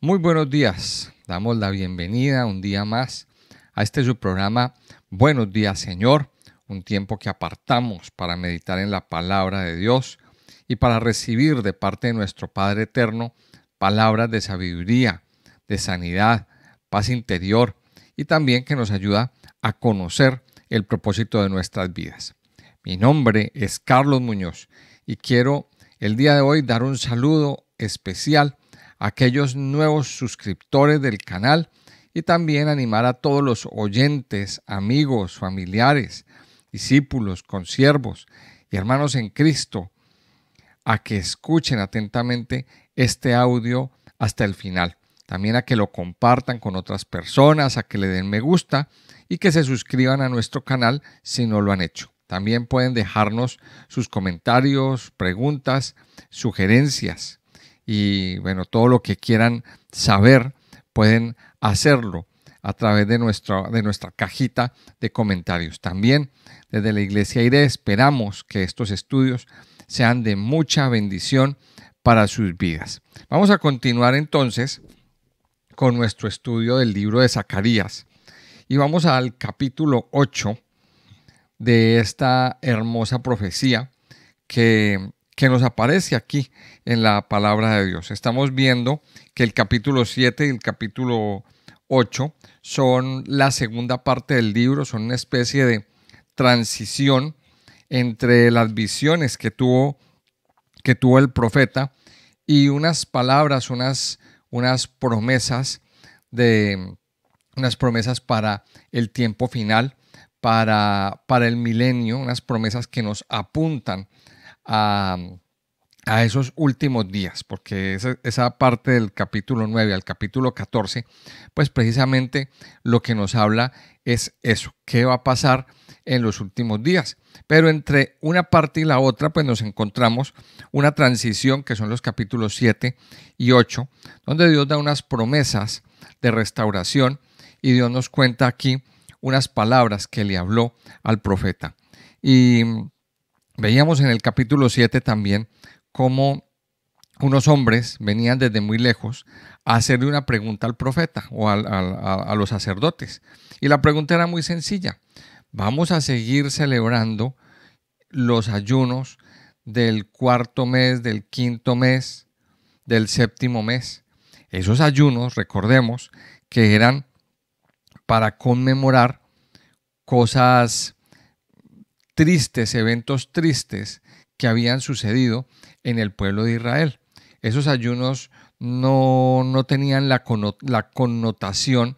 Muy buenos días, damos la bienvenida un día más a este su programa Buenos días Señor, un tiempo que apartamos para meditar en la palabra de Dios y para recibir de parte de nuestro Padre Eterno palabras de sabiduría, de sanidad, paz interior y también que nos ayuda a conocer el propósito de nuestras vidas. Mi nombre es Carlos Muñoz y quiero el día de hoy dar un saludo especial a aquellos nuevos suscriptores del canal y también animar a todos los oyentes, amigos, familiares, discípulos, consiervos y hermanos en Cristo a que escuchen atentamente este audio hasta el final. También a que lo compartan con otras personas, a que le den me gusta y que se suscriban a nuestro canal si no lo han hecho. También pueden dejarnos sus comentarios, preguntas, sugerencias y bueno, todo lo que quieran saber pueden hacerlo a través de nuestra cajita de comentarios. También desde la Iglesia IRE esperamos que estos estudios sean de mucha bendición para sus vidas. Vamos a continuar entonces con nuestro estudio del libro de Zacarías y vamos al capítulo 8 de esta hermosa profecía que nos aparece aquí en la palabra de Dios. Estamos viendo que el capítulo 7 y el capítulo 8 son la segunda parte del libro, son una especie de transición entre las visiones que tuvo el profeta y unas palabras, unas promesas para el tiempo final, para el milenio, unas promesas que nos apuntan a esos últimos días, porque esa parte del capítulo 9 al capítulo 14, pues precisamente lo que nos habla es eso, qué va a pasar en los últimos días. Pero entre una parte y la otra, pues nos encontramos una transición que son los capítulos 7 y 8, donde Dios da unas promesas de restauración y Dios nos cuenta aquí unas palabras que le habló al profeta. Y veíamos en el capítulo 7 también cómo unos hombres venían desde muy lejos a hacerle una pregunta al profeta o a los sacerdotes. Y la pregunta era muy sencilla. ¿Vamos a seguir celebrando los ayunos del cuarto mes, del quinto mes, del séptimo mes? Esos ayunos, recordemos, que eran para conmemorar cosas tristes, eventos tristes que habían sucedido en el pueblo de Israel. Esos ayunos no tenían la connotación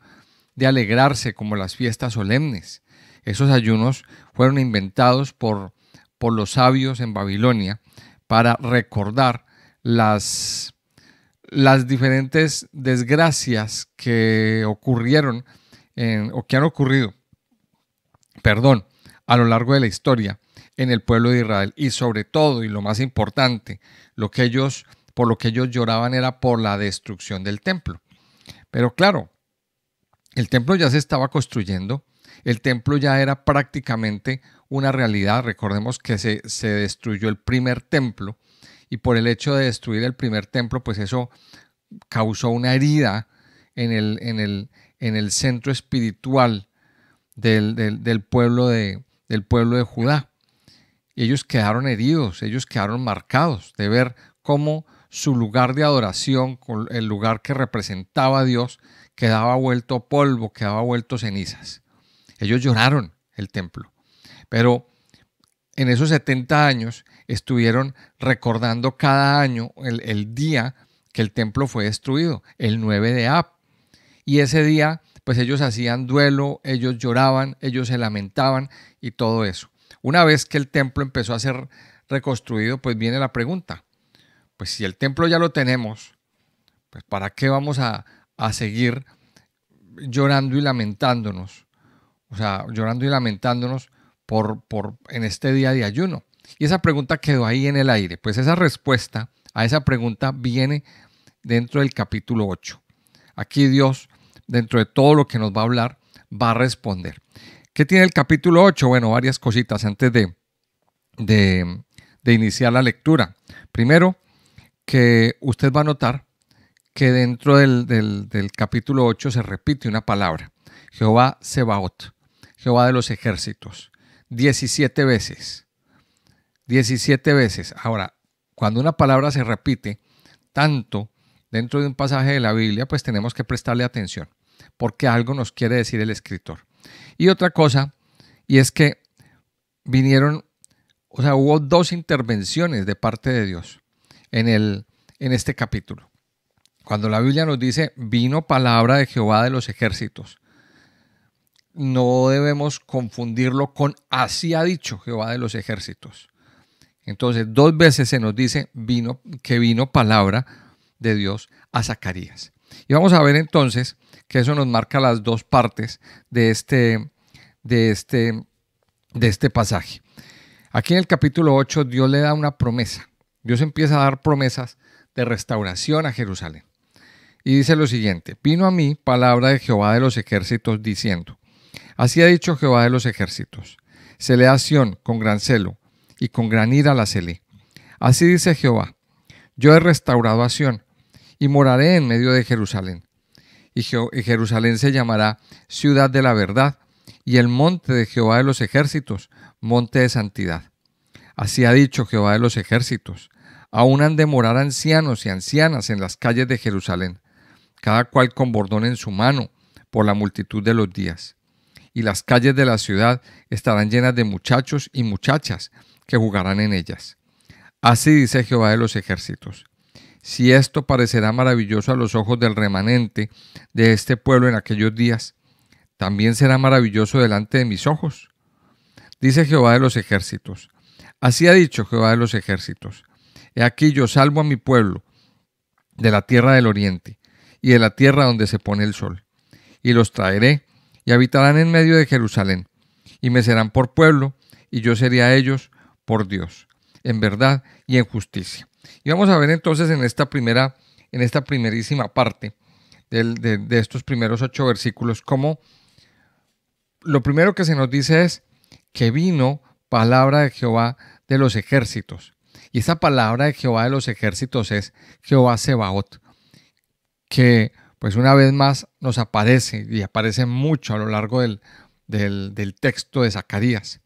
de alegrarse como las fiestas solemnes. Esos ayunos fueron inventados por los sabios en Babilonia para recordar las diferentes desgracias que ocurrieron o que han ocurrido, a lo largo de la historia en el pueblo de Israel. Y sobre todo, y lo más importante, por lo que ellos lloraban era por la destrucción del templo. Pero claro, el templo ya se estaba construyendo, el templo ya era prácticamente una realidad. Recordemos que se destruyó el primer templo y por el hecho de destruir el primer templo, pues eso causó una herida en el centro espiritual del pueblo de Judá. Y ellos quedaron heridos, ellos quedaron marcados de ver cómo su lugar de adoración, el lugar que representaba a Dios, quedaba vuelto polvo, quedaba vuelto cenizas. Ellos lloraron el templo. Pero en esos 70 años estuvieron recordando cada año el día que el templo fue destruido, el 9 de Ab. Y ese día, pues ellos hacían duelo, ellos lloraban, ellos se lamentaban y todo eso. Una vez que el templo empezó a ser reconstruido, pues viene la pregunta. Pues si el templo ya lo tenemos, pues ¿para qué vamos a seguir llorando y lamentándonos? O sea, llorando y lamentándonos en este día de ayuno. Y esa pregunta quedó ahí en el aire. Pues esa respuesta a esa pregunta viene dentro del capítulo 8. Aquí Dios, dentro de todo lo que nos va a hablar, va a responder. ¿Qué tiene el capítulo 8? Bueno, varias cositas antes de iniciar la lectura. Primero, que usted va a notar que dentro del capítulo 8 se repite una palabra. Jehová Sebaot, Jehová de los ejércitos. 17 veces. 17 veces. Ahora, cuando una palabra se repite tanto dentro de un pasaje de la Biblia, pues tenemos que prestarle atención, porque algo nos quiere decir el escritor. Y otra cosa, y es que hubo dos intervenciones de parte de Dios en este capítulo. Cuando la Biblia nos dice, vino palabra de Jehová de los ejércitos, no debemos confundirlo con así ha dicho Jehová de los ejércitos. Entonces, dos veces se nos dice que vino palabra de Dios a Zacarías. Y vamos a ver entonces que eso nos marca las dos partes de este pasaje. Aquí en el capítulo 8 Dios le da una promesa. Dios empieza a dar promesas de restauración a Jerusalén. Y dice lo siguiente: vino a mí palabra de Jehová de los ejércitos diciendo, así ha dicho Jehová de los ejércitos, celé a Sión con gran celo y con gran ira la celé. Así dice Jehová, yo he restaurado a Sión y moraré en medio de Jerusalén. Y Jerusalén se llamará ciudad de la verdad y el monte de Jehová de los ejércitos, monte de santidad. Así ha dicho Jehová de los ejércitos, aún han de morar ancianos y ancianas en las calles de Jerusalén, cada cual con bordón en su mano por la multitud de los días. Y las calles de la ciudad estarán llenas de muchachos y muchachas que jugarán en ellas. Así dice Jehová de los ejércitos, si esto parecerá maravilloso a los ojos del remanente de este pueblo en aquellos días, también será maravilloso delante de mis ojos. Dice Jehová de los ejércitos, así ha dicho Jehová de los ejércitos, he aquí yo salvo a mi pueblo de la tierra del oriente y de la tierra donde se pone el sol, y los traeré y habitarán en medio de Jerusalén, y me serán por pueblo, y yo seré a ellos por Dios, en verdad y en justicia. Y vamos a ver entonces en esta primerísima parte de estos primeros 8 versículos, cómo lo primero que se nos dice es que vino palabra de Jehová de los ejércitos. Y esa palabra de Jehová de los ejércitos es Jehová Sebaot, que pues una vez más nos aparece y aparece mucho a lo largo del texto de Zacarías,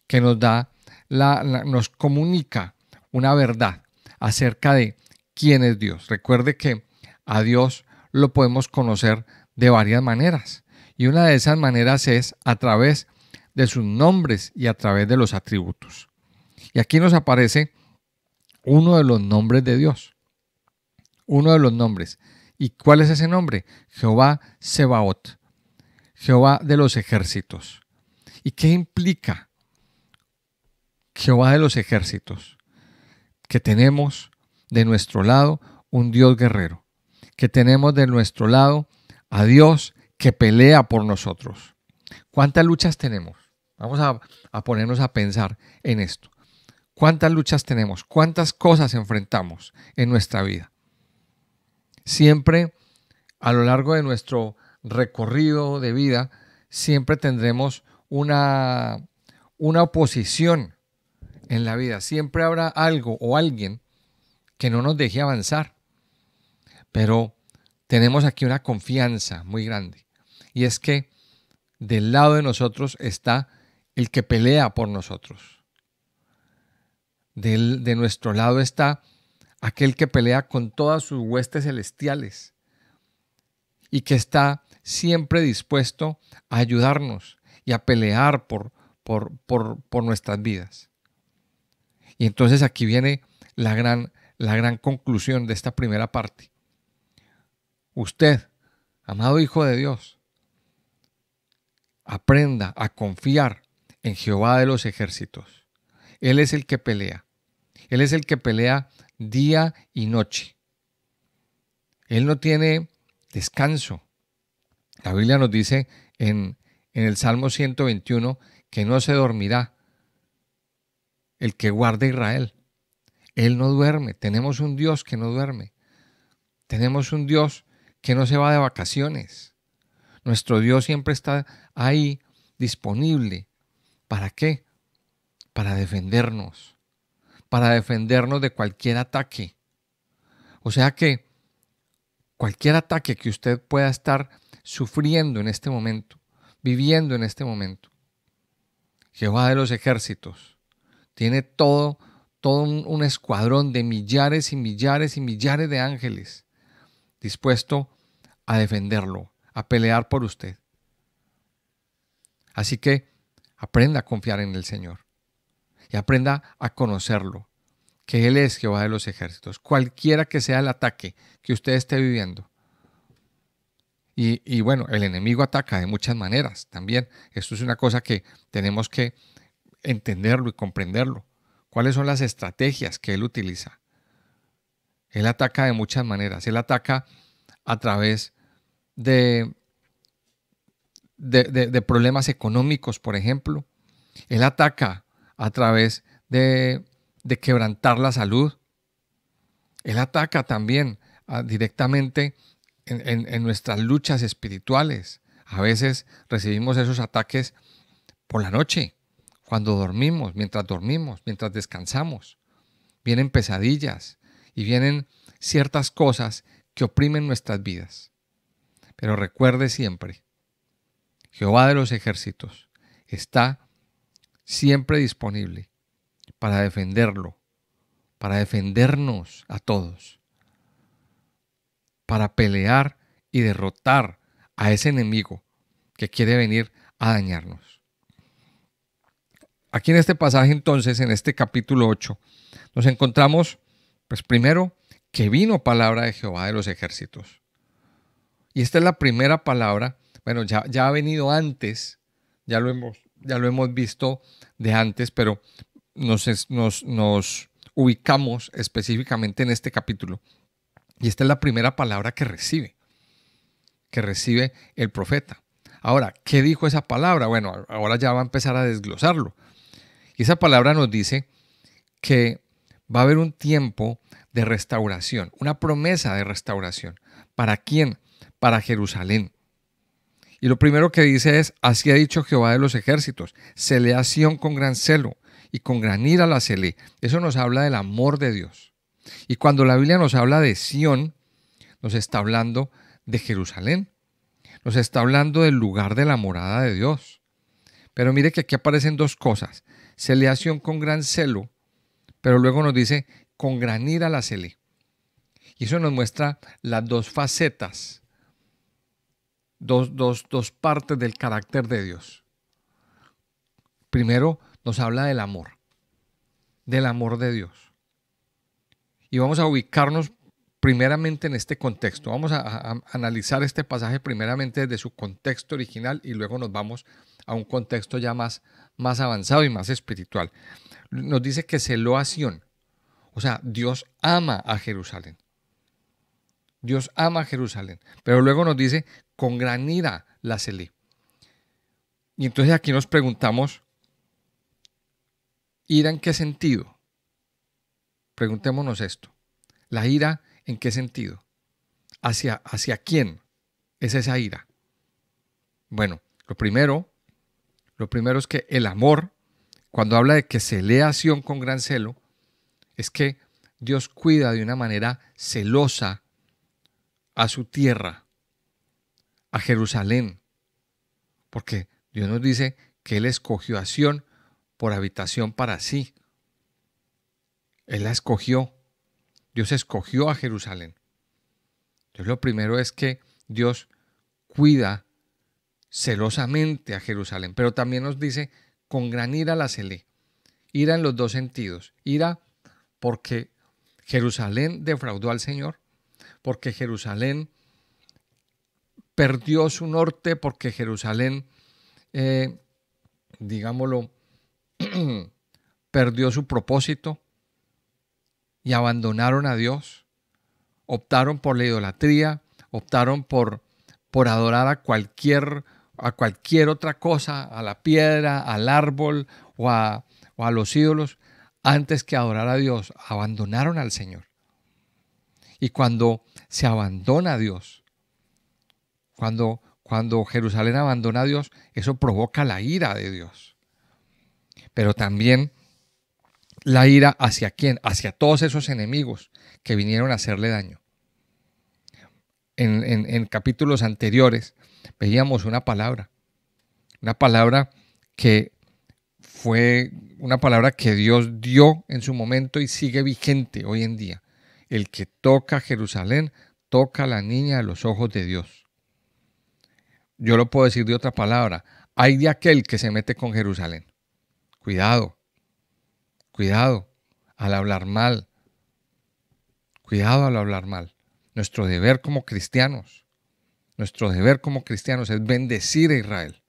que nos comunica una verdad acerca de quién es Dios. Recuerde que a Dios lo podemos conocer de varias maneras, y una de esas maneras es a través de sus nombres y a través de los atributos. Y aquí nos aparece uno de los nombres de Dios, uno de los nombres. ¿Y cuál es ese nombre? Jehová Sebaot, Jehová de los ejércitos. ¿Y qué implica Jehová de los ejércitos? Que tenemos de nuestro lado un Dios guerrero, que tenemos de nuestro lado a Dios que pelea por nosotros. ¿Cuántas luchas tenemos? Vamos a ponernos a pensar en esto. ¿Cuántas luchas tenemos? ¿Cuántas cosas enfrentamos en nuestra vida? Siempre, a lo largo de nuestro recorrido de vida, siempre tendremos una oposición en la vida. Siempre habrá algo o alguien que no nos deje avanzar. Pero tenemos aquí una confianza muy grande. Y es que del lado de nosotros está el que pelea por nosotros. De nuestro lado está aquel que pelea con todas sus huestes celestiales y que está siempre dispuesto a ayudarnos y a pelear por nuestras vidas. Y entonces aquí viene la gran conclusión de esta primera parte. Usted, amado Hijo de Dios, aprenda a confiar en Jehová de los ejércitos. Él es el que pelea. Él es el que pelea día y noche. Él no tiene descanso. La Biblia nos dice en el Salmo 121 que no se dormirá el que guarda Israel. Él no duerme. Tenemos un Dios que no duerme. Tenemos un Dios que no se va de vacaciones. Nuestro Dios siempre está ahí disponible. ¿Para qué? Para defendernos. Para defendernos de cualquier ataque. O sea que Cualquier ataque que usted pueda estar sufriendo en este momento, viviendo en este momento. Jehová de los ejércitos tiene todo un escuadrón de millares y millares y millares de ángeles dispuesto a defenderlo, a pelear por usted. Así que aprenda a confiar en el Señor y aprenda a conocerlo, que Él es Jehová de los ejércitos, cualquiera que sea el ataque que usted esté viviendo. Y bueno, el enemigo ataca de muchas maneras también. Esto es una cosa que tenemos que entenderlo y comprenderlo. ¿Cuáles son las estrategias que él utiliza? Él ataca de muchas maneras. Él ataca a través de problemas económicos, por ejemplo. Él ataca a través de quebrantar la salud. Él ataca también directamente en nuestras luchas espirituales. A veces recibimos esos ataques por la noche, cuando dormimos, mientras descansamos. Vienen pesadillas y vienen ciertas cosas que oprimen nuestras vidas. Pero recuerde siempre, Jehová de los ejércitos está siempre disponible para defenderlo, para defendernos a todos, para pelear y derrotar a ese enemigo que quiere venir a dañarnos. Aquí en este pasaje entonces, en este capítulo 8, nos encontramos, pues primero, que vino palabra de Jehová de los ejércitos. Y esta es la primera palabra, bueno, ya ha venido antes, ya lo hemos visto de antes, pero nos ubicamos específicamente en este capítulo. Y esta es la primera palabra que recibe el profeta. Ahora, ¿qué dijo esa palabra? Bueno, ahora ya va a empezar a desglosarlo. Y esa palabra nos dice que va a haber un tiempo de restauración, una promesa de restauración. ¿Para quién? Para Jerusalén. Y lo primero que dice es, así ha dicho Jehová de los ejércitos, celé a Sión con gran celo y con gran ira la celé. Eso nos habla del amor de Dios. Y cuando la Biblia nos habla de Sión, nos está hablando de Jerusalén. Nos está hablando del lugar de la morada de Dios. Pero mire que aquí aparecen dos cosas. Celé a Sión con gran celo, pero luego nos dice, con gran ira la celé. Y eso nos muestra las dos facetas, dos partes del carácter de Dios. Primero nos habla del amor de Dios. Y vamos a ubicarnos primeramente en este contexto. Vamos a analizar este pasaje primeramente desde su contexto original y luego nos vamos a un contexto ya más avanzado y más espiritual. Nos dice que celó a Sión. O sea, Dios ama a Jerusalén. Dios ama a Jerusalén. Pero luego nos dice, con gran ira la celé. Y entonces aquí nos preguntamos, ¿ira en qué sentido? Preguntémonos esto. ¿La ira en qué sentido? ¿Hacia quién es esa ira? Bueno, lo primero es que el amor, cuando habla de que se celé a Sión con gran celo, es que Dios cuida de una manera celosa a su tierra, a Jerusalén, porque Dios nos dice que Él escogió a Sión por habitación para sí. Él la escogió. Dios escogió a Jerusalén. Entonces lo primero es que Dios cuida celosamente a Jerusalén, pero también nos dice, con gran ira la celé. Ira en los dos sentidos. Ira porque Jerusalén defraudó al Señor, porque Jerusalén perdió su norte, porque Jerusalén, digámoslo, perdió su propósito y abandonaron a Dios, optaron por la idolatría, optaron por adorar a cualquier otra cosa, a la piedra, al árbol o a los ídolos, antes que adorar a Dios, abandonaron al Señor. Y cuando se abandona a Dios, cuando Jerusalén abandona a Dios, eso provoca la ira de Dios. Pero también la ira hacia quién, hacia todos esos enemigos que vinieron a hacerle daño. en capítulos anteriores, veíamos una palabra que fue una palabra que Dios dio en su momento y sigue vigente hoy en día. El que toca Jerusalén, toca a la niña de los ojos de Dios. Yo lo puedo decir de otra palabra. Hay de aquel que se mete con Jerusalén. Cuidado, cuidado al hablar mal. Cuidado al hablar mal. Nuestro deber como cristianos es bendecir a Israel.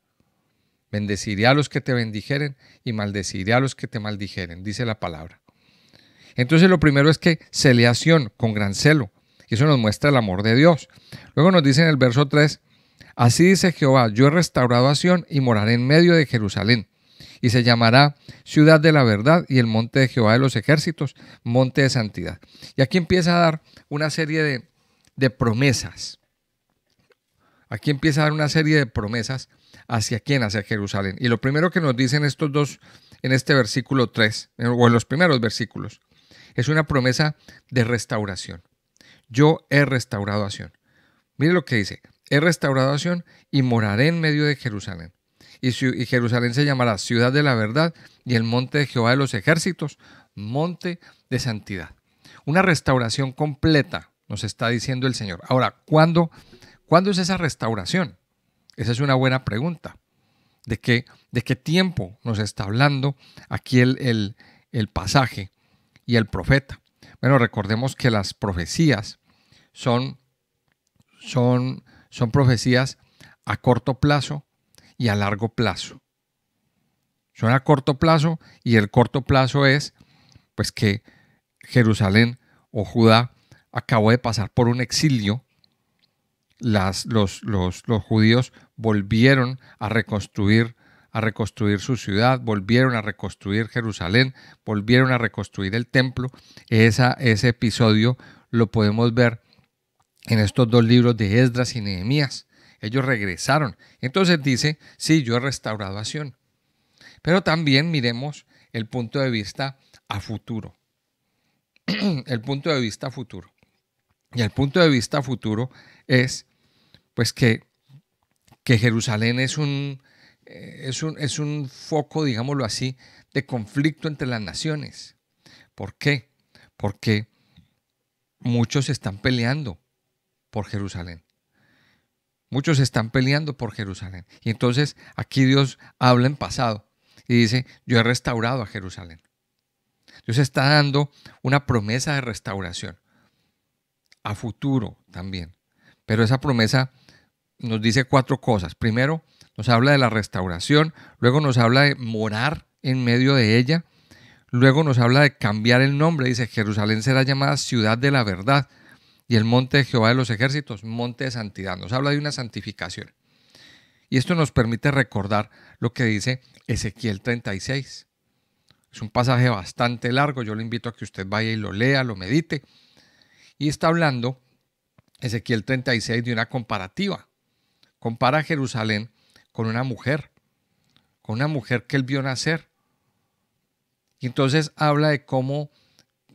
Bendeciré a los que te bendijeren y maldeciré a los que te maldijeren, dice la palabra. Entonces lo primero es que se lee a Sión con gran celo. Y eso nos muestra el amor de Dios. Luego nos dice en el verso 3, así dice Jehová, yo he restaurado a Sión y moraré en medio de Jerusalén. Y se llamará ciudad de la verdad y el monte de Jehová de los ejércitos, monte de santidad. Y aquí empieza a dar una serie de promesas. Aquí empieza a dar una serie de promesas. ¿Hacia quién? Hacia Jerusalén. Y lo primero que nos dicen estos dos, en este versículo 3, o en los primeros versículos, es una promesa de restauración. Yo he restaurado a Sión. Mire lo que dice. He restaurado a Sión y moraré en medio de Jerusalén. Y Jerusalén se llamará ciudad de la verdad y el monte de Jehová de los ejércitos, monte de santidad. Una restauración completa, nos está diciendo el Señor. Ahora, ¿cuándo es esa restauración? Esa es una buena pregunta. ¿De qué tiempo nos está hablando aquí el pasaje y el profeta? Bueno, recordemos que las profecías son profecías a corto plazo y a largo plazo. Son a corto plazo y el corto plazo es pues que Jerusalén o Judá acabó de pasar por un exilio. Los judíos volvieron a reconstruir su ciudad, volvieron a reconstruir Jerusalén, volvieron a reconstruir el templo. Ese episodio lo podemos ver en estos dos libros de Esdras y Nehemías. Ellos regresaron. Entonces dice, sí, yo he restaurado a Sión. Pero también miremos el punto de vista a futuro. El punto de vista a futuro. Y el punto de vista a futuro es pues que Jerusalén es un foco, digámoslo así, de conflicto entre las naciones. ¿Por qué? Porque muchos están peleando por Jerusalén. Muchos están peleando por Jerusalén. Y entonces aquí Dios habla en pasado y dice, yo he restaurado a Jerusalén. Dios está dando una promesa de restauración a futuro también. Pero esa promesa nos dice 4 cosas. Primero, nos habla de la restauración. Luego nos habla de morar en medio de ella. Luego nos habla de cambiar el nombre. Dice, Jerusalén será llamada ciudad de la verdad. Y el monte de Jehová de los ejércitos, monte de santidad. Nos habla de una santificación. Y esto nos permite recordar lo que dice Ezequiel 36. Es un pasaje bastante largo. Yo le invito a que usted vaya y lo lea, lo medite. Y está hablando Ezequiel 36 de una comparativa. Compara a Jerusalén con una mujer que él vio nacer. Y entonces habla de cómo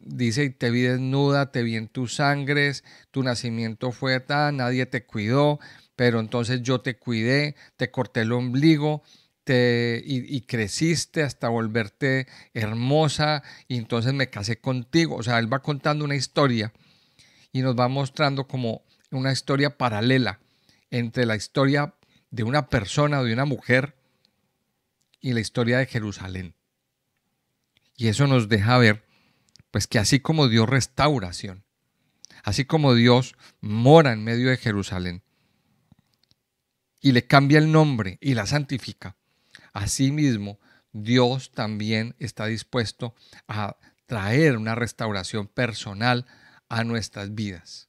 dice, te vi desnuda, te vi en tus sangres, tu nacimiento fue tal, nadie te cuidó, pero entonces yo te cuidé, te corté el ombligo y creciste hasta volverte hermosa y entonces me casé contigo. O sea, él va contando una historia y nos va mostrando como una historia paralela entre la historia de una persona o de una mujer y la historia de Jerusalén. Y eso nos deja ver pues que así como Dios restauración, así como Dios mora en medio de Jerusalén y le cambia el nombre y la santifica, asimismo Dios también está dispuesto a traer una restauración personal a nuestras vidas.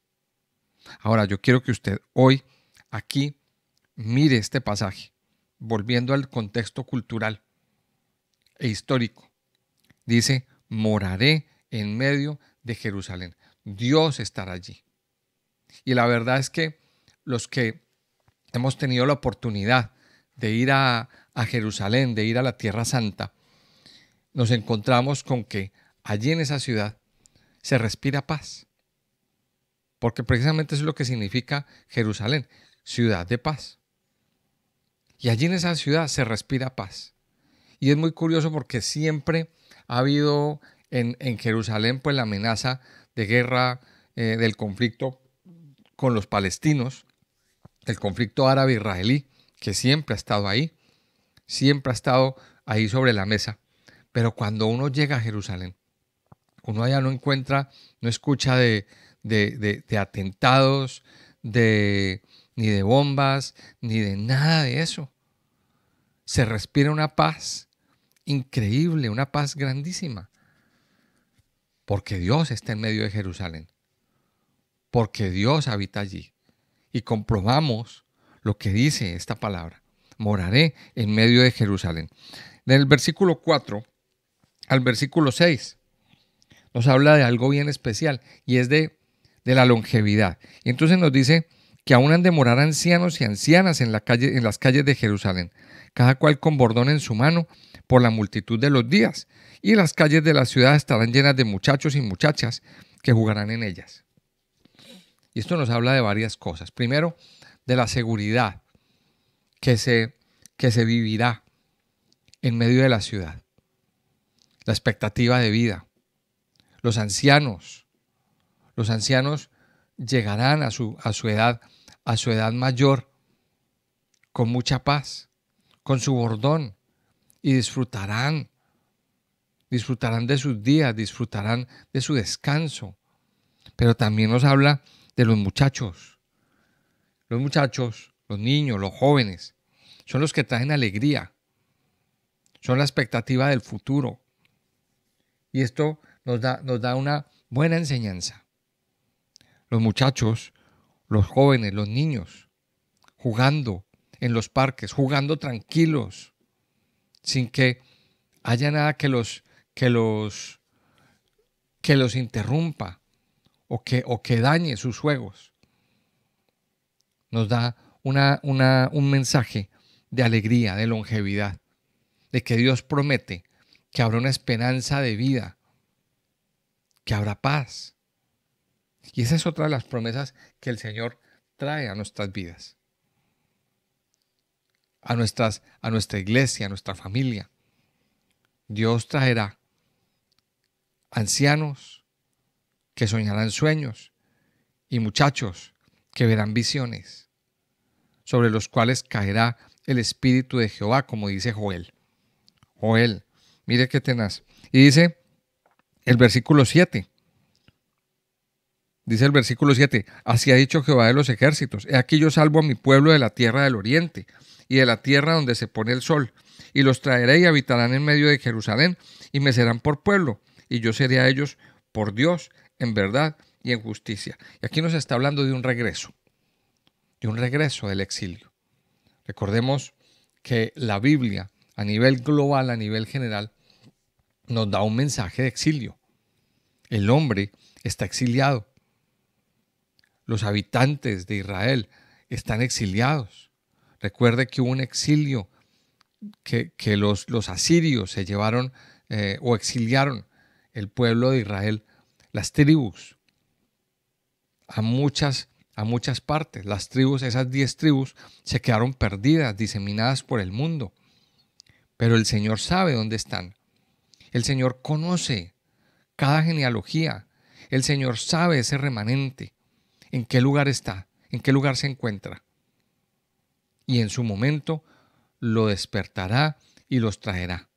Ahora yo quiero que usted hoy aquí mire este pasaje, volviendo al contexto cultural e histórico. Dice, moraré en medio de Jerusalén. Dios estará allí. Y la verdad es que los que hemos tenido la oportunidad de ir a Jerusalén, de ir a la Tierra Santa, nos encontramos con que allí en esa ciudad se respira paz. porque precisamente eso es lo que significa Jerusalén, ciudad de paz. Y allí en esa ciudad se respira paz. Y es muy curioso porque siempre ha habido en Jerusalén pues la amenaza de guerra, del conflicto con los palestinos, el conflicto árabe-israelí, que siempre ha estado ahí sobre la mesa. Pero cuando uno llega a Jerusalén, uno allá no encuentra, no escucha de atentados, ni de bombas, ni de nada de eso. Se respira una paz increíble, una paz grandísima. Porque Dios está en medio de Jerusalén. Porque Dios habita allí. Y comprobamos lo que dice esta palabra. Moraré en medio de Jerusalén. Del versículo 4 al versículo 6 nos habla de algo bien especial y es de la longevidad. Y entonces nos dice que aún han de morar ancianos y ancianas en las calles de Jerusalén, cada cual con bordón en su mano por la multitud de los días. Y las calles de la ciudad estarán llenas de muchachos y muchachas que jugarán en ellas. Y esto nos habla de varias cosas. Primero, de la seguridad que se vivirá en medio de la ciudad. La expectativa de vida. Los ancianos llegarán a su edad mayor con mucha paz, con su bordón, y disfrutarán de sus días, disfrutarán de su descanso. Pero también nos habla de los muchachos. Los muchachos, los niños, los jóvenes, son los que traen alegría, son la expectativa del futuro. Y esto nos da una buena enseñanza. Los muchachos, los jóvenes, los niños, jugando en los parques, jugando tranquilos, sin que haya nada que los interrumpa o que dañe sus juegos. Nos da un mensaje de alegría, de longevidad, de que Dios promete que habrá una esperanza de vida, que habrá paz. Y esa es otra de las promesas que el Señor trae a nuestras vidas, a nuestra iglesia, a nuestra familia. Dios traerá ancianos que soñarán sueños y muchachos que verán visiones, sobre los cuales caerá el Espíritu de Jehová, como dice Joel. Joel, mire qué tenaz. Y dice el versículo 7. Dice el versículo 7, así ha dicho Jehová de los ejércitos, he aquí yo salvo a mi pueblo de la tierra del oriente y de la tierra donde se pone el sol, y los traeré y habitarán en medio de Jerusalén, y me serán por pueblo, y yo seré a ellos por Dios, en verdad y en justicia. Y aquí nos está hablando de un regreso del exilio. Recordemos que la Biblia, a nivel global, a nivel general, nos da un mensaje de exilio. El hombre está exiliado. Los habitantes de Israel están exiliados. Recuerde que hubo un exilio que los asirios se llevaron o exiliaron el pueblo de Israel, las tribus, a muchas partes. Las tribus, esas 10 tribus, se quedaron perdidas, diseminadas por el mundo. Pero el Señor sabe dónde están. El Señor conoce cada genealogía. El Señor sabe ese remanente, en qué lugar está, en qué lugar se encuentra. Y en su momento lo despertará y los traerá.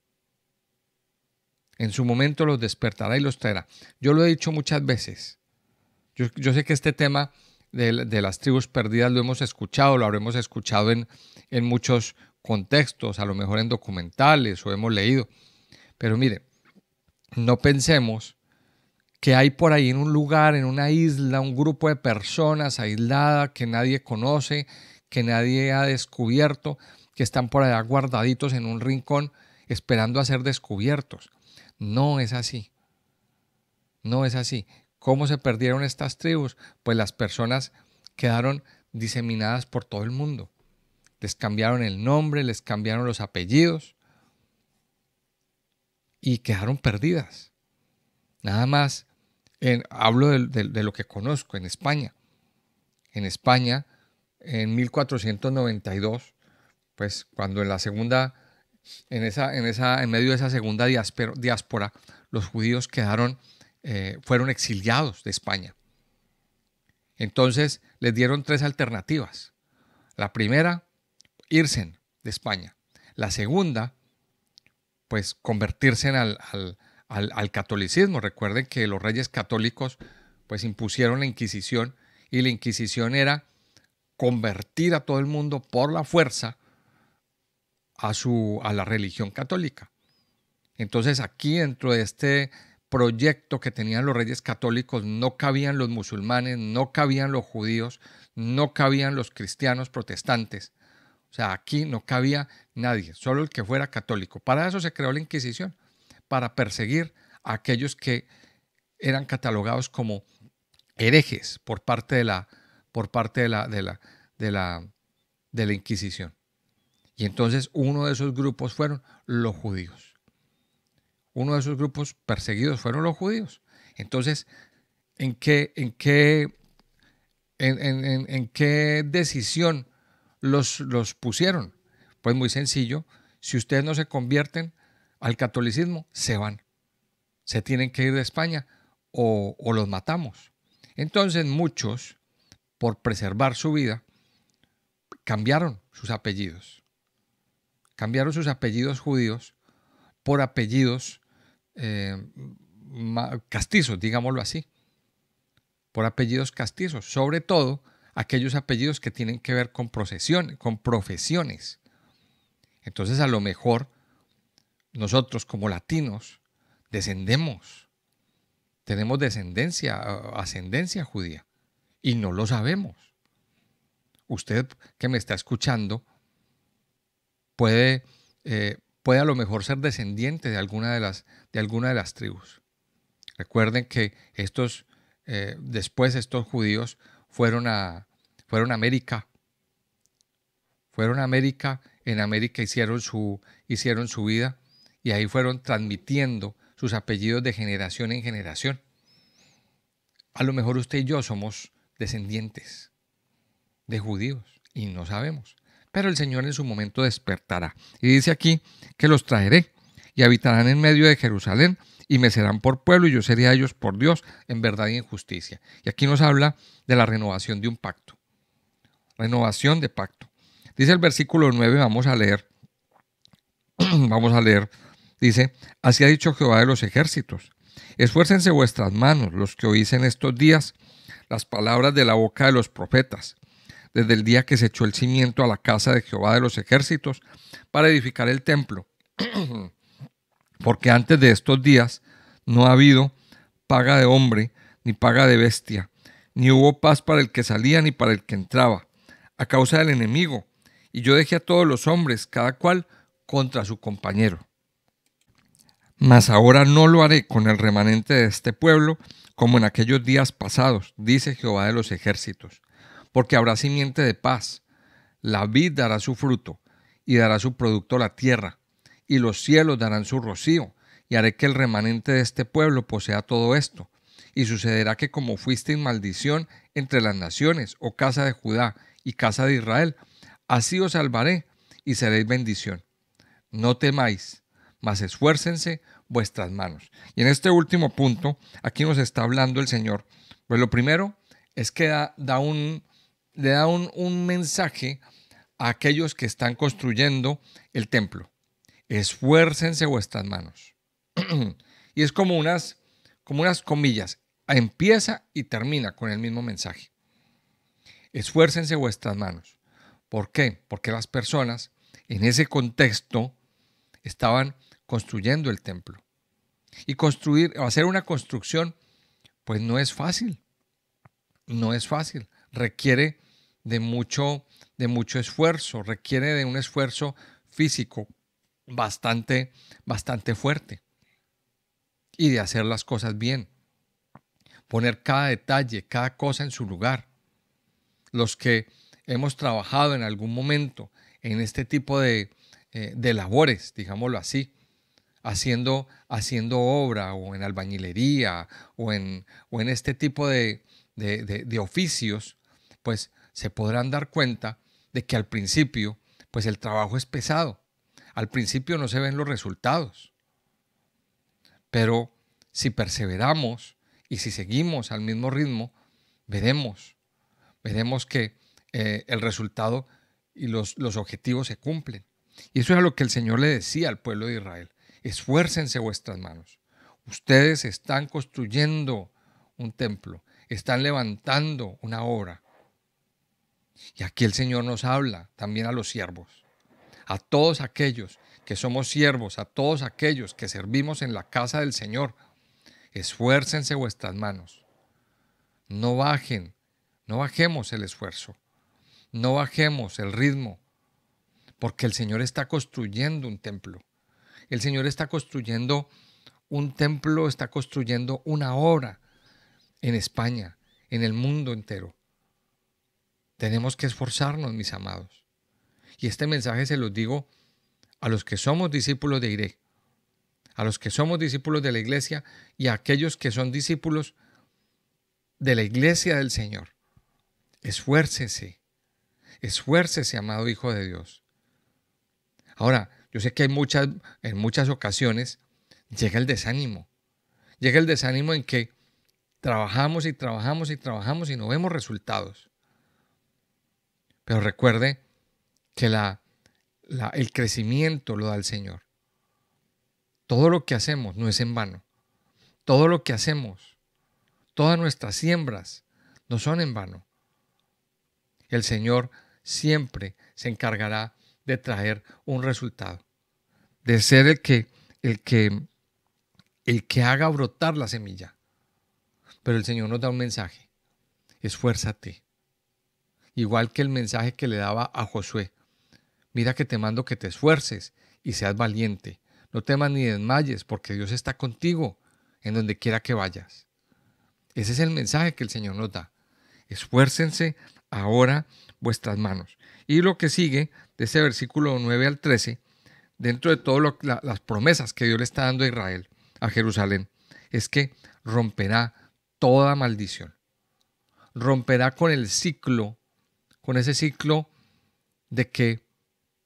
En su momento los despertará y los traerá. Yo lo he dicho muchas veces. Yo sé que este tema de las tribus perdidas lo hemos escuchado, lo habremos escuchado en muchos contextos, a lo mejor en documentales o hemos leído. Pero mire, no pensemos que hay por ahí en un lugar, en una isla, un grupo de personas aisladas que nadie conoce, que nadie ha descubierto, que están por allá guardaditos en un rincón esperando a ser descubiertos. No es así. No es así. ¿Cómo se perdieron estas tribus? Pues las personas quedaron diseminadas por todo el mundo. Les cambiaron el nombre, les cambiaron los apellidos y quedaron perdidas. Nada más Hablo de lo que conozco en España. En España, en 1492, pues cuando en la segunda, en medio de esa segunda diáspora, los judíos fueron exiliados de España. Entonces les dieron tres alternativas. La primera, irse de España. La segunda, pues convertirse al catolicismo. Recuerden que los reyes católicos pues impusieron la Inquisición, y la Inquisición era convertir a todo el mundo por la fuerza a la religión católica. Entonces aquí, dentro de este proyecto que tenían los reyes católicos, no cabían los musulmanes, no cabían los judíos, no cabían los cristianos protestantes. O sea, aquí no cabía nadie, solo el que fuera católico. Para eso se creó la Inquisición, para perseguir a aquellos que eran catalogados como herejes por parte de la Inquisición. Y entonces uno de esos grupos fueron los judíos. Uno de esos grupos perseguidos fueron los judíos. Entonces, ¿en qué decisión los pusieron? Pues muy sencillo. Si ustedes no se convierten al catolicismo, se van. Se tienen que ir de España o los matamos. Entonces muchos, por preservar su vida, cambiaron sus apellidos. Cambiaron sus apellidos judíos por apellidos castizos, digámoslo así. Por apellidos castizos, sobre todo aquellos apellidos que tienen que ver con profesiones. Entonces, a lo mejor nosotros como latinos tenemos ascendencia judía, y no lo sabemos. Usted que me está escuchando puede a lo mejor ser descendiente de alguna de las tribus. Recuerden que después estos judíos fueron a América. Fueron a América, en América hicieron su vida, y ahí fueron transmitiendo sus apellidos de generación en generación. A lo mejor usted y yo somos descendientes de judíos y no sabemos. Pero el Señor en su momento despertará. Y dice aquí que los traeré y habitarán en medio de Jerusalén y me serán por pueblo y yo seré a ellos por Dios en verdad y en justicia. Y aquí nos habla de la renovación de un pacto. Renovación de pacto. Dice el versículo 9, vamos a leer. Dice, así ha dicho Jehová de los ejércitos. Esfuércense vuestras manos, los que oís en estos días las palabras de la boca de los profetas, desde el día que se echó el cimiento a la casa de Jehová de los ejércitos para edificar el templo. Porque antes de estos días no ha habido paga de hombre, ni paga de bestia, ni hubo paz para el que salía ni para el que entraba, a causa del enemigo. Y yo dejé a todos los hombres, cada cual contra su compañero. Mas ahora no lo haré con el remanente de este pueblo, como en aquellos días pasados, dice Jehová de los ejércitos, porque habrá simiente de paz, la vid dará su fruto, y dará su producto la tierra, y los cielos darán su rocío, y haré que el remanente de este pueblo posea todo esto. Y sucederá que como fuisteis maldición entre las naciones, oh casa de Judá y casa de Israel, así os salvaré y seréis bendición. No temáis, mas esfuércense vuestras manos. Y en este último punto, aquí nos está hablando el Señor. Pues lo primero es que le da un mensaje a aquellos que están construyendo el templo. Esfuércense vuestras manos. Y es como unas comillas. Empieza y termina con el mismo mensaje. Esfuércense vuestras manos. ¿Por qué? Porque las personas en ese contexto estaban construyendo el templo. Y hacer una construcción, pues no es fácil. No es fácil. Requiere de mucho esfuerzo, requiere de un esfuerzo físico bastante fuerte. Y de hacer las cosas bien. Poner cada detalle, cada cosa en su lugar. Los que hemos trabajado en algún momento en este tipo de labores, digámoslo así, haciendo obra o en albañilería o en este tipo de oficios, pues se podrán dar cuenta de que al principio, pues el trabajo es pesado. Al principio no se ven los resultados, pero si perseveramos y si seguimos al mismo ritmo, veremos que el resultado y los objetivos se cumplen. Y eso es a lo que el Señor le decía al pueblo de Israel. Esfuércense vuestras manos. Ustedes están construyendo un templo, están levantando una obra. Y aquí el Señor nos habla también a los siervos, a todos aquellos que somos siervos, a todos aquellos que servimos en la casa del Señor. Esfuércense vuestras manos. No bajemos el esfuerzo, no bajemos el ritmo, porque el Señor está construyendo un templo. El Señor está construyendo un templo, está construyendo una obra en España, en el mundo entero. Tenemos que esforzarnos, mis amados. Y este mensaje se los digo a los que somos discípulos de IRE, a los que somos discípulos de la iglesia y a aquellos que son discípulos de la iglesia del Señor. Esfuércese, esfuércese, amado Hijo de Dios. Ahora, yo sé que en muchas ocasiones llega el desánimo. Llega el desánimo en que trabajamos y trabajamos y trabajamos y no vemos resultados. Pero recuerde que el crecimiento lo da el Señor. Todo lo que hacemos no es en vano. Todo lo que hacemos, todas nuestras siembras no son en vano. El Señor siempre se encargará de traer un resultado, de ser el que haga brotar la semilla. Pero el Señor nos da un mensaje: esfuérzate. Igual que el mensaje que le daba a Josué: mira que te mando que te esfuerces y seas valiente. No temas ni desmayes, porque Dios está contigo en donde quiera que vayas. Ese es el mensaje que el Señor nos da. Esfuércense ahora vuestras manos. Y lo que sigue, de ese versículo 9 al 13, dentro de todas las promesas que Dios le está dando a Israel, a Jerusalén, es que romperá toda maldición. Romperá con el ciclo, con ese ciclo de que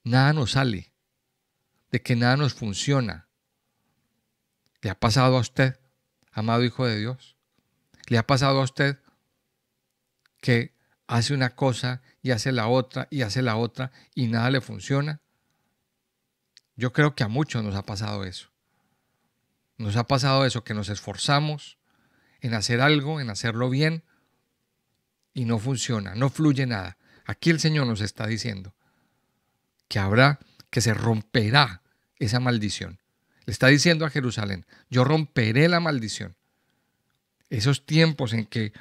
nada nos sale, de que nada nos funciona. ¿Le ha pasado a usted, amado Hijo de Dios? ¿Le ha pasado a usted que hace una cosa y hace la otra y hace la otra y nada le funciona? Yo creo que a muchos nos ha pasado eso. Nos ha pasado eso, que nos esforzamos en hacer algo, en hacerlo bien, y no funciona, no fluye nada. Aquí el Señor nos está diciendo que se romperá esa maldición. Le está diciendo a Jerusalén: yo romperé la maldición. Esos tiempos en que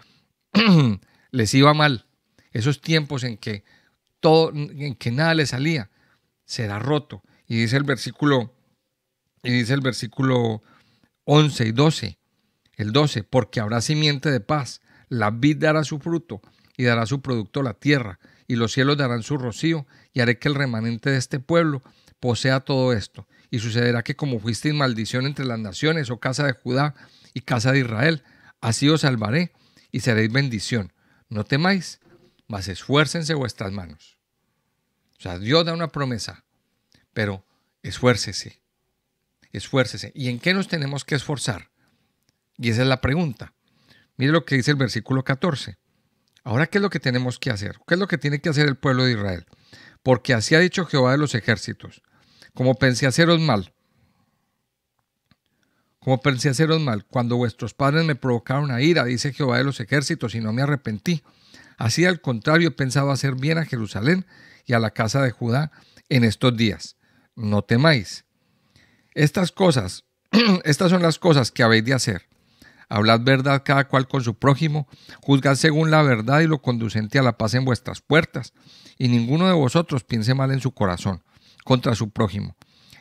les iba mal, esos tiempos en que nada les salía, será roto. Y dice el versículo 11 y 12, el 12: porque habrá simiente de paz, la vid dará su fruto y dará su producto la tierra, y los cielos darán su rocío, y haré que el remanente de este pueblo posea todo esto. Y sucederá que como fuisteis maldición entre las naciones, oh casa de Judá y casa de Israel, así os salvaré y seréis bendición. No temáis, mas esfuércense vuestras manos. O sea, Dios da una promesa, pero esfuércese, esfuércese. ¿Y en qué nos tenemos que esforzar? Y esa es la pregunta. Mire lo que dice el versículo 14. Ahora, ¿qué es lo que tenemos que hacer? ¿Qué es lo que tiene que hacer el pueblo de Israel? Porque así ha dicho Jehová de los ejércitos: como pensé haceros mal, cuando vuestros padres me provocaron a ira, dice Jehová de los ejércitos, y no me arrepentí. Así, al contrario, he pensado hacer bien a Jerusalén y a la casa de Judá en estos días. No temáis. Estas son las cosas que habéis de hacer. Hablad verdad cada cual con su prójimo, juzgad según la verdad y lo conducente a la paz en vuestras puertas, y ninguno de vosotros piense mal en su corazón contra su prójimo,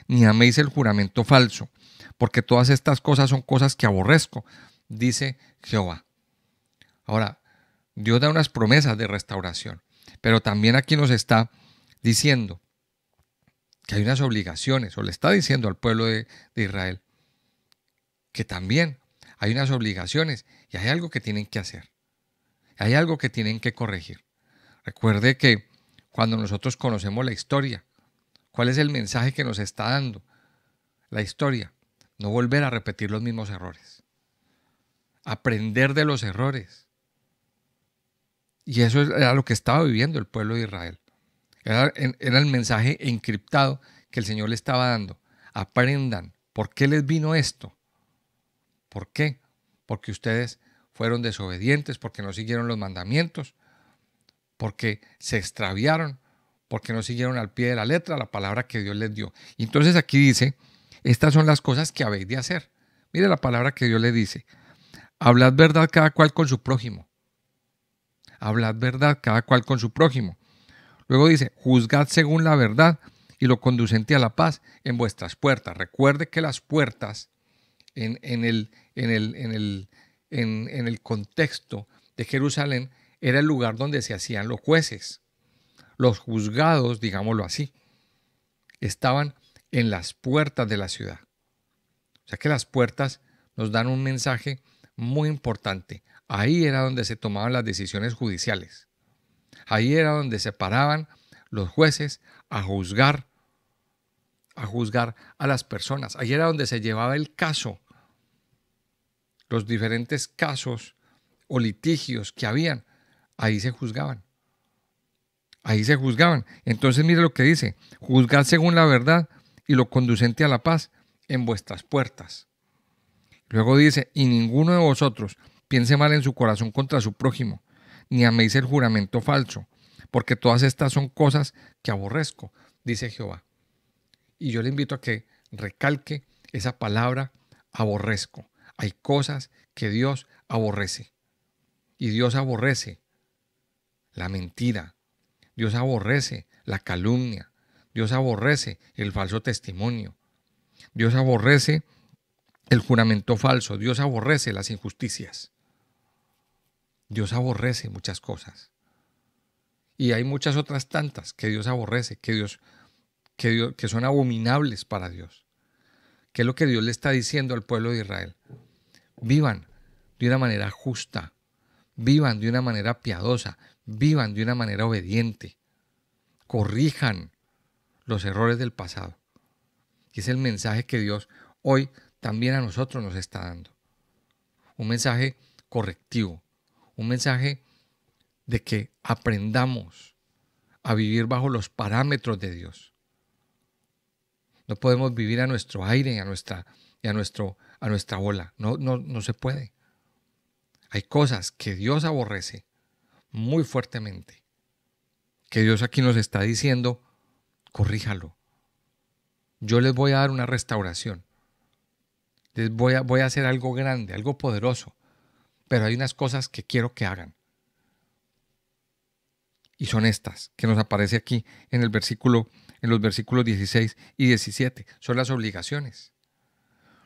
ni améis el juramento falso, porque todas estas cosas son cosas que aborrezco, dice Jehová. Ahora, Dios da unas promesas de restauración, pero también aquí nos está diciendo que hay unas obligaciones, o le está diciendo al pueblo de Israel, que también hay unas obligaciones y hay algo que tienen que hacer, hay algo que tienen que corregir. Recuerde que cuando nosotros conocemos la historia, ¿cuál es el mensaje que nos está dando la historia? No volver a repetir los mismos errores, aprender de los errores. Y eso era lo que estaba viviendo el pueblo de Israel. Era el mensaje encriptado que el Señor le estaba dando. Aprendan. ¿Por qué les vino esto? ¿Por qué? Porque ustedes fueron desobedientes, porque no siguieron los mandamientos, porque se extraviaron, porque no siguieron al pie de la letra la palabra que Dios les dio. Y entonces aquí dice, estas son las cosas que habéis de hacer. Mire la palabra que Dios le dice. Hablad verdad cada cual con su prójimo. Hablad verdad cada cual con su prójimo. Luego dice, juzgad según la verdad y lo conducente a la paz en vuestras puertas. Recuerde que las puertas en el contexto de Jerusalén era el lugar donde se hacían los jueces. Los juzgados, digámoslo así, estaban en las puertas de la ciudad. O sea que las puertas nos dan un mensaje muy importante. Ahí era donde se tomaban las decisiones judiciales. Ahí era donde se paraban los jueces a juzgar a las personas. Ahí era donde se llevaba el caso, los diferentes casos o litigios que habían. Ahí se juzgaban. Ahí se juzgaban. Entonces mire lo que dice. Juzgad según la verdad y lo conducente a la paz en vuestras puertas. Luego dice, y ninguno de vosotros piense mal en su corazón contra su prójimo, ni améis el juramento falso, porque todas estas son cosas que aborrezco, dice Jehová. Y yo le invito a que recalque esa palabra aborrezco. Hay cosas que Dios aborrece. Y Dios aborrece la mentira. Dios aborrece la calumnia. Dios aborrece el falso testimonio. Dios aborrece el juramento falso. Dios aborrece las injusticias. Dios aborrece muchas cosas. Y hay muchas otras tantas que Dios aborrece, que son abominables para Dios. ¿Qué es lo que Dios le está diciendo al pueblo de Israel? Vivan de una manera justa, vivan de una manera piadosa, vivan de una manera obediente, corrijan los errores del pasado. Y es el mensaje que Dios hoy también a nosotros nos está dando. Un mensaje correctivo, un mensaje de que aprendamos a vivir bajo los parámetros de Dios. No podemos vivir a nuestro aire y a nuestra bola. No se puede. Hay cosas que Dios aborrece muy fuertemente, que Dios aquí nos está diciendo, corríjalo. Yo les voy a dar una restauración. Les voy a hacer algo grande, algo poderoso. Pero hay unas cosas que quiero que hagan. Y son estas, que nos aparece aquí en los versículos 16 y 17. Son las obligaciones.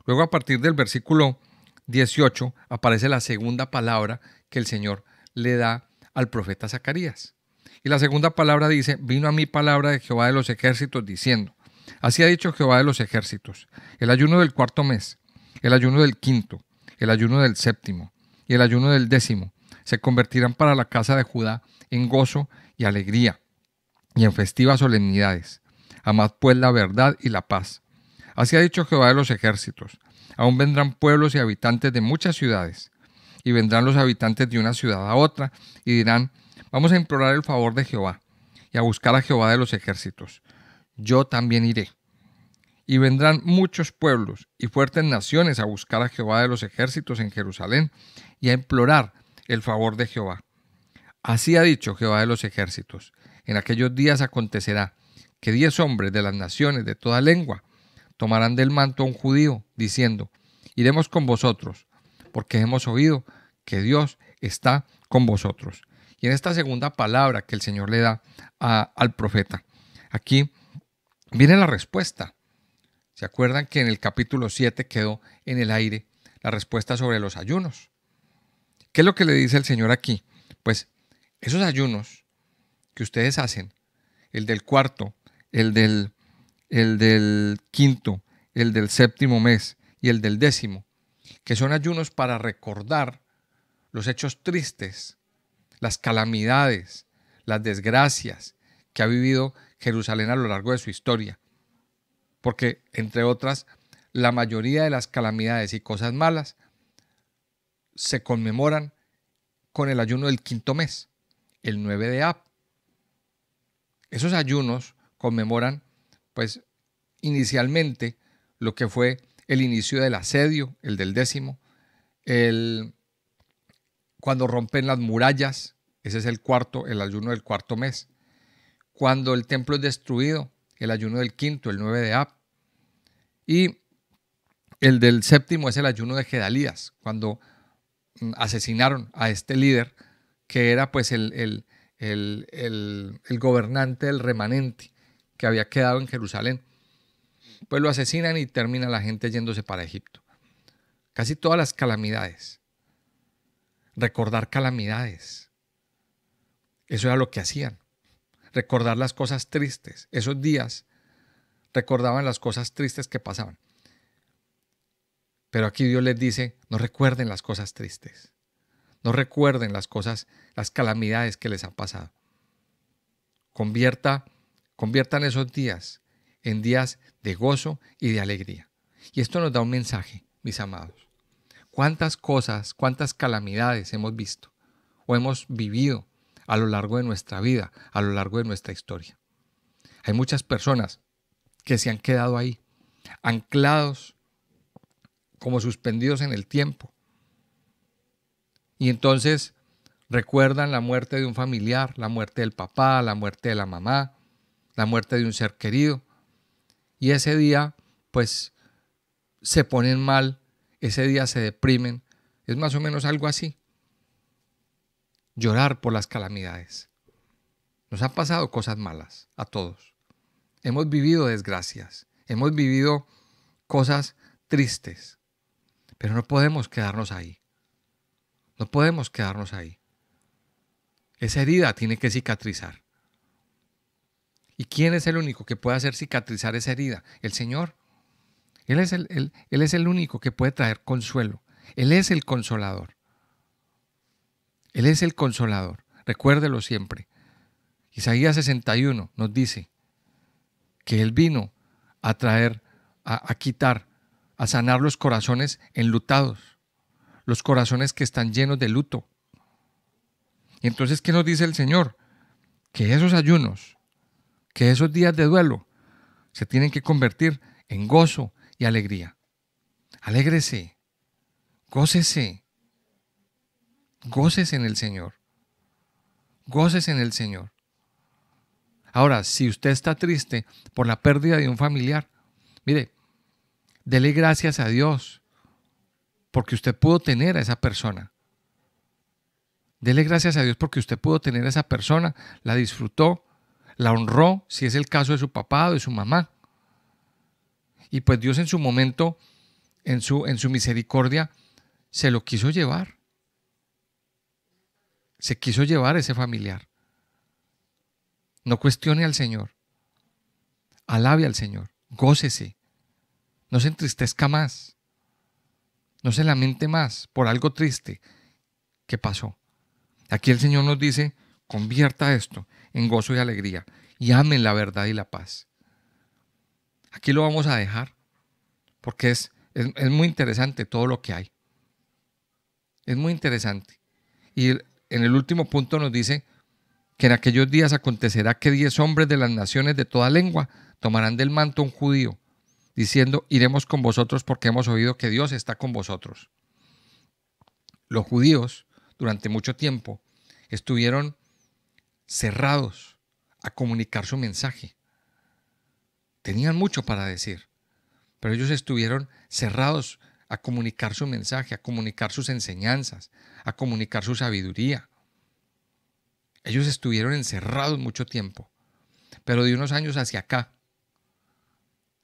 Luego, a partir del versículo 18, aparece la segunda palabra que el Señor le da al profeta Zacarías. Y la segunda palabra dice, vino a mí palabra de Jehová de los ejércitos diciendo, así ha dicho Jehová de los ejércitos, el ayuno del cuarto mes, el ayuno del quinto, el ayuno del séptimo y el ayuno del décimo se convertirán para la casa de Judá en gozo y alegría y en festivas solemnidades. Amad pues la verdad y la paz. Así ha dicho Jehová de los ejércitos. Aún vendrán pueblos y habitantes de muchas ciudades, y vendrán los habitantes de una ciudad a otra, y dirán, vamos a implorar el favor de Jehová, y a buscar a Jehová de los ejércitos. Yo también iré. Y vendrán muchos pueblos y fuertes naciones a buscar a Jehová de los ejércitos en Jerusalén, y a implorar el favor de Jehová. Así ha dicho Jehová de los ejércitos. En aquellos días acontecerá que 10 hombres de las naciones de toda lengua tomarán del manto a un judío, diciendo, iremos con vosotros, porque hemos oído que Dios está con vosotros. Y en esta segunda palabra que el Señor le da al profeta, aquí viene la respuesta. ¿Se acuerdan que en el capítulo 7 quedó en el aire la respuesta sobre los ayunos? ¿Qué es lo que le dice el Señor aquí? Pues esos ayunos que ustedes hacen, el del cuarto, el del el del quinto, el del séptimo mes y el del décimo, que son ayunos para recordar los hechos tristes, las calamidades, las desgracias que ha vivido Jerusalén a lo largo de su historia. Porque, entre otras, la mayoría de las calamidades y cosas malas se conmemoran con el ayuno del quinto mes, el 9 de Ab. Esos ayunos conmemoran, pues, inicialmente lo que fue el inicio del asedio, el del décimo, cuando rompen las murallas, ese es el cuarto, el ayuno del cuarto mes. Cuando el templo es destruido, el ayuno del quinto, el 9 de Ab. Y el del séptimo es el ayuno de Gedalías, cuando asesinaron a este líder, que era pues el gobernante del remanente que había quedado en Jerusalén. Pues lo asesinan y termina la gente yéndose para Egipto. Casi todas las calamidades. Recordar calamidades. Eso era lo que hacían. Recordar las cosas tristes. Esos días recordaban las cosas tristes que pasaban. Pero aquí Dios les dice, no recuerden las cosas tristes. No recuerden las cosas, las calamidades que les han pasado. Conviertan esos días en días de gozo y de alegría. Y esto nos da un mensaje, mis amados. ¿Cuántas cosas, cuántas calamidades hemos visto o hemos vivido a lo largo de nuestra vida, a lo largo de nuestra historia? Hay muchas personas que se han quedado ahí, anclados, como suspendidos en el tiempo. Y entonces recuerdan la muerte de un familiar, la muerte del papá, la muerte de la mamá, la muerte de un ser querido. Y ese día, pues, se ponen mal, ese día se deprimen. Es más o menos algo así. Llorar por las calamidades. Nos han pasado cosas malas a todos. Hemos vivido desgracias, hemos vivido cosas tristes, pero no podemos quedarnos ahí. No podemos quedarnos ahí. Esa herida tiene que cicatrizar. ¿Y quién es el único que puede hacer cicatrizar esa herida? El Señor. Él es el único que puede traer consuelo. Él es el consolador. Él es el consolador. Recuérdelo siempre. Isaías 61 nos dice que Él vino a traer, a quitar, a sanar los corazones enlutados, los corazones que están llenos de luto. Y entonces, ¿qué nos dice el Señor? Que esos ayunos, que esos días de duelo se tienen que convertir en gozo y alegría. Alégrese, gócese, gócese en el Señor, gócese en el Señor. Ahora, si usted está triste por la pérdida de un familiar, mire, dele gracias a Dios porque usted pudo tener a esa persona. Dele gracias a Dios porque usted pudo tener a esa persona, la disfrutó, la honró, si es el caso de su papá o de su mamá. Y pues Dios en su momento, en su misericordia, se lo quiso llevar. Se quiso llevar ese familiar. No cuestione al Señor. Alabe al Señor. Gócese. No se entristezca más. No se lamente más por algo triste que pasó. Aquí el Señor nos dice, convierta esto en gozo y alegría y amen la verdad y la paz. Aquí lo vamos a dejar porque es muy interesante todo lo que hay. Es muy interesante. Y en el último punto nos dice que en aquellos días acontecerá que 10 hombres de las naciones de toda lengua tomarán del manto a un judío, diciendo, iremos con vosotros porque hemos oído que Dios está con vosotros. Los judíos, durante mucho tiempo, estuvieron cerrados a comunicar su mensaje. Tenían mucho para decir, pero ellos estuvieron cerrados a comunicar su mensaje, a comunicar sus enseñanzas, a comunicar su sabiduría. Ellos estuvieron encerrados mucho tiempo, pero de unos años hacia acá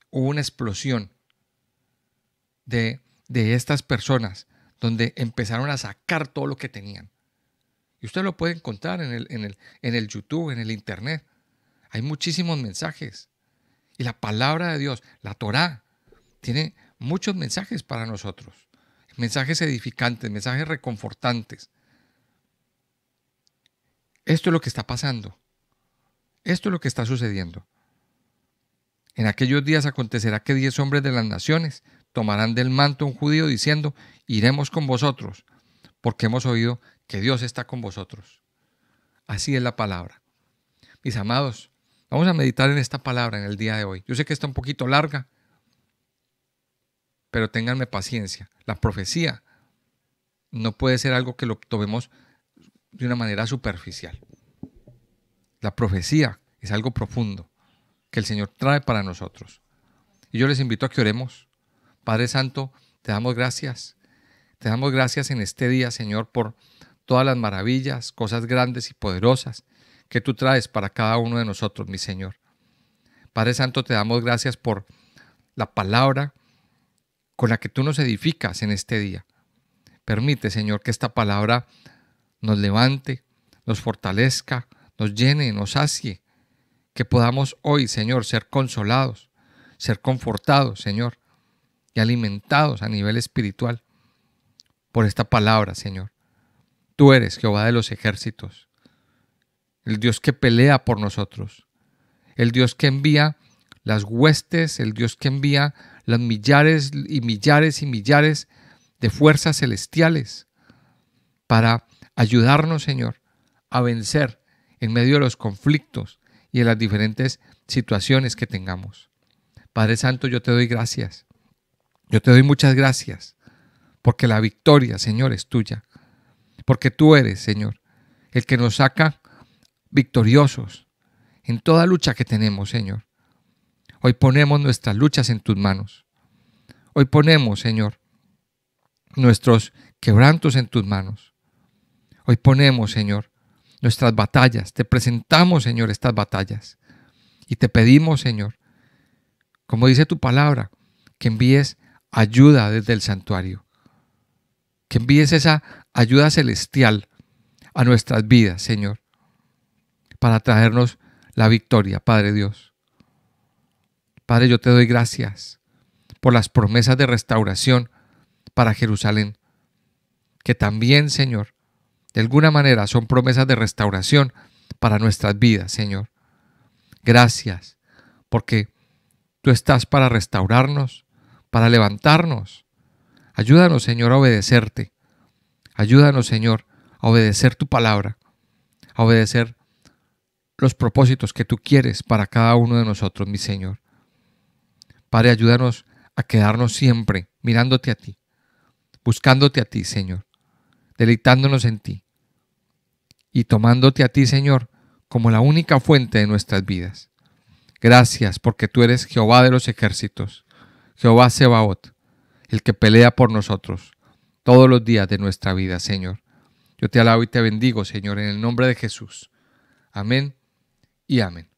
hubo una explosión de estas personas donde empezaron a sacar todo lo que tenían. Y usted lo puede encontrar en el YouTube, en el Internet. Hay muchísimos mensajes Y la palabra de Dios, la Torá, tiene muchos mensajes para nosotros. Mensajes edificantes, mensajes reconfortantes. Esto es lo que está pasando. Esto es lo que está sucediendo. En aquellos días acontecerá que 10 hombres de las naciones tomarán del manto a un judío diciendo, iremos con vosotros, porque hemos oído que Dios está con vosotros. Así es la palabra. Mis amados, vamos a meditar en esta palabra en el día de hoy. Yo sé que está un poquito larga, pero ténganme paciencia. La profecía no puede ser algo que lo tomemos de una manera superficial. La profecía es algo profundo que el Señor trae para nosotros. Y yo les invito a que oremos. Padre Santo, te damos gracias. Te damos gracias en este día, Señor, por todas las maravillas, cosas grandes y poderosas que tú traes para cada uno de nosotros, mi Señor. Padre Santo, te damos gracias por la palabra con la que tú nos edificas en este día. Permite, Señor, que esta palabra nos levante, nos fortalezca, nos llene, nos sacie, que podamos hoy, Señor, ser consolados, ser confortados, Señor, y alimentados a nivel espiritual por esta palabra, Señor. Tú eres Jehová de los ejércitos, el Dios que pelea por nosotros, el Dios que envía las huestes, el Dios que envía las millares y millares y millares de fuerzas celestiales para ayudarnos, Señor, a vencer en medio de los conflictos y de las diferentes situaciones que tengamos. Padre Santo, yo te doy gracias. Yo te doy muchas gracias porque la victoria, Señor, es tuya. Porque tú eres, Señor, el que nos saca victoriosos en toda lucha que tenemos, Señor. Hoy ponemos nuestras luchas en tus manos. Hoy ponemos, Señor, nuestros quebrantos en tus manos. Hoy ponemos, Señor, nuestras batallas. Te presentamos, Señor, estas batallas. Y te pedimos, Señor, como dice tu palabra, que envíes ayuda desde el santuario. Que envíes esa ayuda celestial a nuestras vidas, Señor, para traernos la victoria, Padre Dios. Padre, yo te doy gracias por las promesas de restauración para Jerusalén, que también, Señor, de alguna manera son promesas de restauración para nuestras vidas, Señor. Gracias, porque tú estás para restaurarnos, para levantarnos. Ayúdanos, Señor, a obedecerte. Ayúdanos, Señor, a obedecer tu palabra, a obedecer los propósitos que tú quieres para cada uno de nosotros, mi Señor. Padre, ayúdanos a quedarnos siempre mirándote a ti, buscándote a ti, Señor, deleitándonos en ti y tomándote a ti, Señor, como la única fuente de nuestras vidas. Gracias porque tú eres Jehová de los ejércitos, Jehová Sebaot, el que pelea por nosotros todos los días de nuestra vida, Señor. Yo te alabo y te bendigo, Señor, en el nombre de Jesús. Amén y amén.